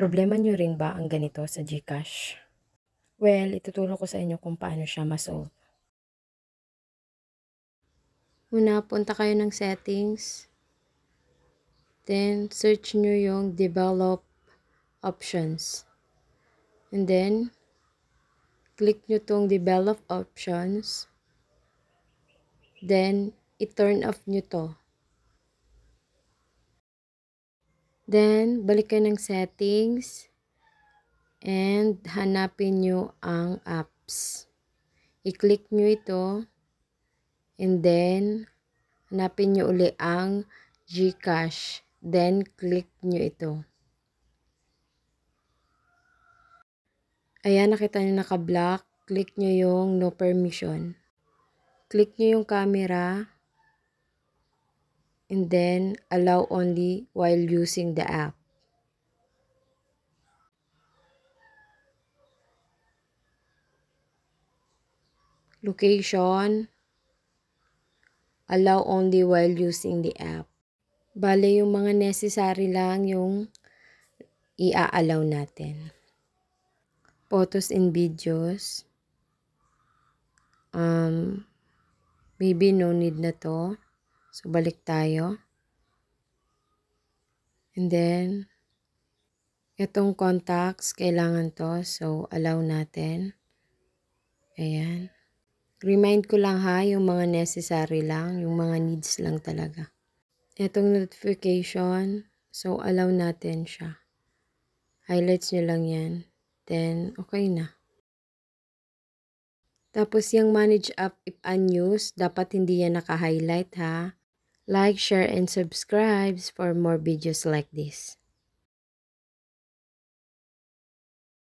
Problema nyo rin ba ang ganito sa GCash? Well, ituturo ko sa inyo kung paano siya ma-solve. Una, punta kayo ng settings. Then, search nyo yung develop options. And then, click nyo tong develop options. Then, i-turn off nyo to. Then, balik kayo ng settings. And, hanapin nyo ang apps. I-click nyo ito. And then, hanapin nyo uli ang GCash. Then, click nyo ito. Ayan, nakita nyo naka-block. Click nyo yung no permission. Click nyo yung camera. And then, allow only while using the app. Location. Allow only while using the app. Bale, yung mga necessary lang yung i-allow natin. Photos and videos. Maybe no need na to. So, balik tayo. And then, itong contacts, kailangan to. So, allow natin. Ayan. Remind ko lang ha, yung mga necessary lang, yung mga needs lang talaga. Itong notification, so allow natin siya. Highlights nyo lang yan. Then, okay na. Tapos yung manage app if unused, dapat hindi yan naka-highlight ha. Like, share, and subscribe for more videos like this.